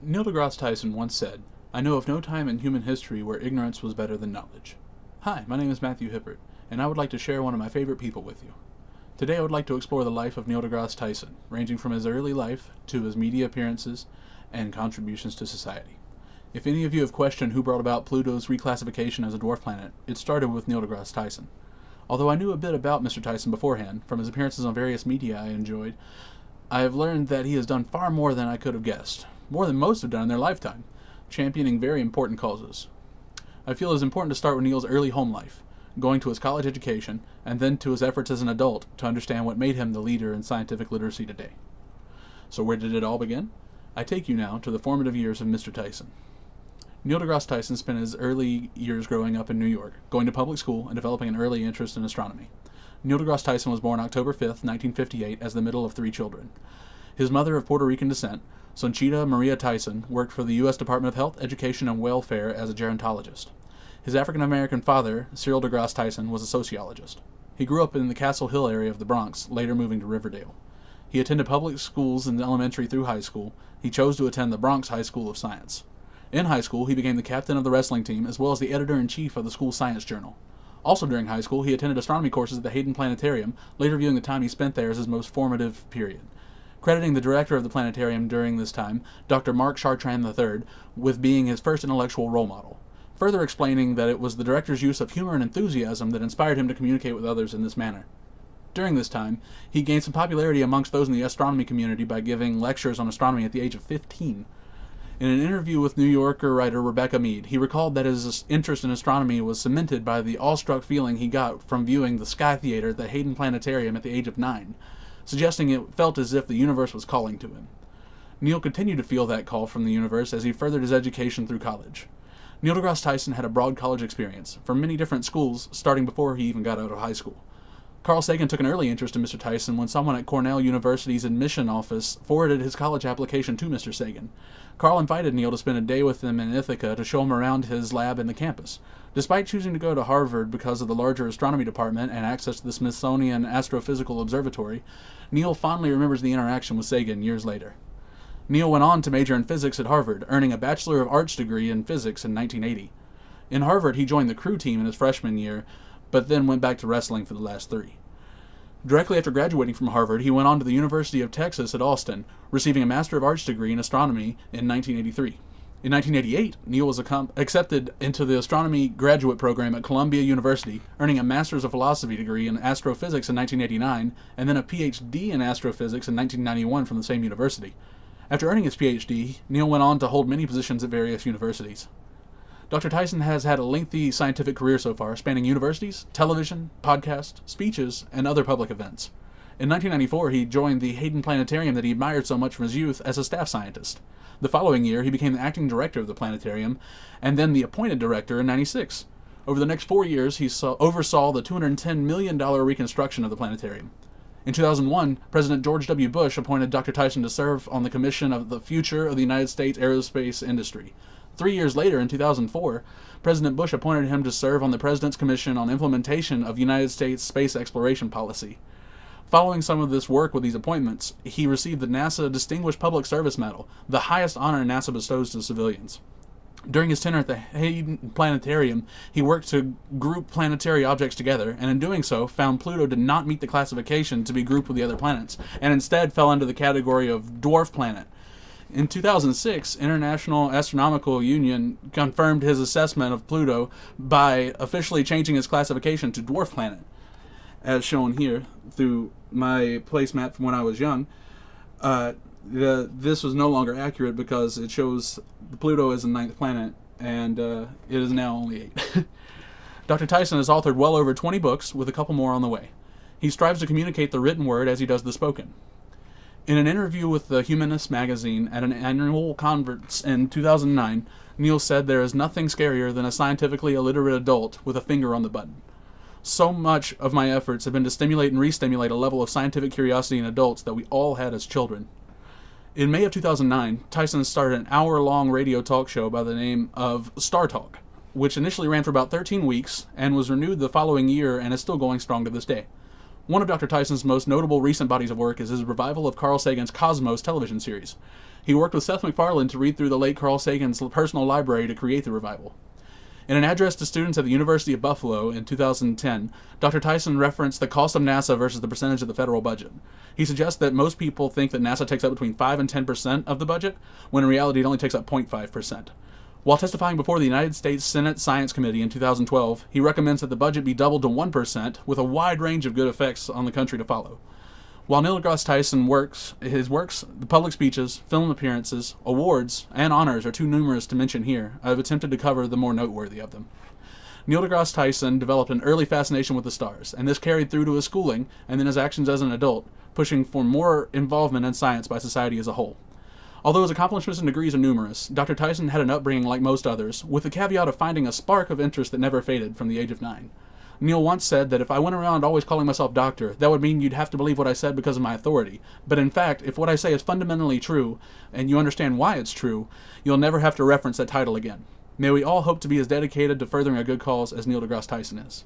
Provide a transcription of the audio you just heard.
Neil deGrasse Tyson once said, "I know of no time in human history where ignorance was better than knowledge." Hi, my name is Matthew Hippert, and I would like to share one of my favorite people with you. Today I would like to explore the life of Neil deGrasse Tyson, ranging from his early life to his media appearances and contributions to society. If any of you have questioned who brought about Pluto's reclassification as a dwarf planet, it started with Neil deGrasse Tyson. Although I knew a bit about Mr. Tyson beforehand, from his appearances on various media I enjoyed, I have learned that he has done far more than I could have guessed, more than most have done in their lifetime, championing very important causes. I feel it is important to start with Neil's early home life, going to his college education, and then to his efforts as an adult to understand what made him the leader in scientific literacy today. So where did it all begin? I take you now to the formative years of Mr. Tyson. Neil deGrasse Tyson spent his early years growing up in New York, going to public school and developing an early interest in astronomy. Neil deGrasse Tyson was born October 5, 1958, as the middle of 3 children. His mother, of Puerto Rican descent, Sonchita Maria Tyson, worked for the U.S. Department of Health, Education, and Welfare as a gerontologist. His African-American father, Cyril deGrasse Tyson, was a sociologist. He grew up in the Castle Hill area of the Bronx, later moving to Riverdale. He attended public schools in elementary through high school. He chose to attend the Bronx High School of Science. In high school, he became the captain of the wrestling team, as well as the editor-in-chief of the school science journal. Also during high school, he attended astronomy courses at the Hayden Planetarium, later viewing the time he spent there as his most formative period. Crediting the director of the planetarium during this time, Dr. Mark Chartrand III, with being his first intellectual role model, further explaining that it was the director's use of humor and enthusiasm that inspired him to communicate with others in this manner. During this time, he gained some popularity amongst those in the astronomy community by giving lectures on astronomy at the age of 15. In an interview with New Yorker writer Rebecca Mead, he recalled that his interest in astronomy was cemented by the awestruck feeling he got from viewing the Sky Theater at the Hayden Planetarium at the age of 9, suggesting it felt as if the universe was calling to him. Neil continued to feel that call from the universe as he furthered his education through college. Neil deGrasse Tyson had a broad college experience, from many different schools, starting before he even got out of high school. Carl Sagan took an early interest in Mr. Tyson when someone at Cornell University's admission office forwarded his college application to Mr. Sagan. Carl invited Neil to spend a day with them in Ithaca to show him around his lab in the campus. Despite choosing to go to Harvard because of the larger astronomy department and access to the Smithsonian Astrophysical Observatory, Neil fondly remembers the interaction with Sagan years later. Neil went on to major in physics at Harvard, earning a Bachelor of Arts degree in physics in 1980. In Harvard, he joined the crew team in his freshman year, but then went back to wrestling for the last 3. Directly after graduating from Harvard, he went on to the University of Texas at Austin, receiving a Master of Arts degree in astronomy in 1983. In 1988, Neil was accepted into the astronomy graduate program at Columbia University, earning a Master's of Philosophy degree in astrophysics in 1989, and then a PhD in astrophysics in 1991 from the same university. After earning his PhD, Neil went on to hold many positions at various universities. Dr. Tyson has had a lengthy scientific career so far, spanning universities, television, podcasts, speeches, and other public events. In 1994, he joined the Hayden Planetarium that he admired so much from his youth as a staff scientist. The following year, he became the acting director of the planetarium, and then the appointed director in 1996. Over the next 4 years, he oversaw the $210 million reconstruction of the planetarium. In 2001, President George W. Bush appointed Dr. Tyson to serve on the Commission of the Future of the United States Aerospace Industry. 3 years later, in 2004, President Bush appointed him to serve on the President's Commission on Implementation of United States Space Exploration Policy. Following some of this work with these appointments, he received the NASA Distinguished Public Service Medal, the highest honor NASA bestows to civilians. During his tenure at the Hayden Planetarium, he worked to group planetary objects together, and in doing so, found Pluto did not meet the classification to be grouped with the other planets, and instead fell under the category of dwarf planet. In 2006, International Astronomical Union confirmed his assessment of Pluto by officially changing its classification to dwarf planet. As shown here through my placemat from when I was young, this was no longer accurate because it shows Pluto as the 9th planet, and it is now only 8. Dr. Tyson has authored well over 20 books, with a couple more on the way. He strives to communicate the written word as he does the spoken. In an interview with the Humanist magazine at an annual conference in 2009, Neil said, "There is nothing scarier than a scientifically illiterate adult with a finger on the button. So much of my efforts have been to stimulate and re-stimulate a level of scientific curiosity in adults that we all had as children." In May of 2009, Tyson started an hour-long radio talk show by the name of Star Talk, which initially ran for about 13 weeks and was renewed the following year and is still going strong to this day. One of Dr. Tyson's most notable recent bodies of work is his revival of Carl Sagan's Cosmos television series. He worked with Seth MacFarlane to read through the late Carl Sagan's personal library to create the revival. In an address to students at the University of Buffalo in 2010, Dr. Tyson referenced the cost of NASA versus the percentage of the federal budget. He suggests that most people think that NASA takes up between 5 and 10% of the budget, when in reality it only takes up 0.5%. While testifying before the United States Senate Science Committee in 2012, he recommends that the budget be doubled to 1%, with a wide range of good effects on the country to follow. While Neil deGrasse Tyson his works, the public speeches, film appearances, awards, and honors are too numerous to mention here. I have attempted to cover the more noteworthy of them. Neil deGrasse Tyson developed an early fascination with the stars, and this carried through to his schooling and then his actions as an adult, pushing for more involvement in science by society as a whole. Although his accomplishments and degrees are numerous, Dr. Tyson had an upbringing like most others, with the caveat of finding a spark of interest that never faded from the age of 9. Neil once said that if I went around always calling myself doctor, that would mean you'd have to believe what I said because of my authority. But in fact, if what I say is fundamentally true, and you understand why it's true, you'll never have to reference that title again. May we all hope to be as dedicated to furthering a good cause as Neil deGrasse Tyson is.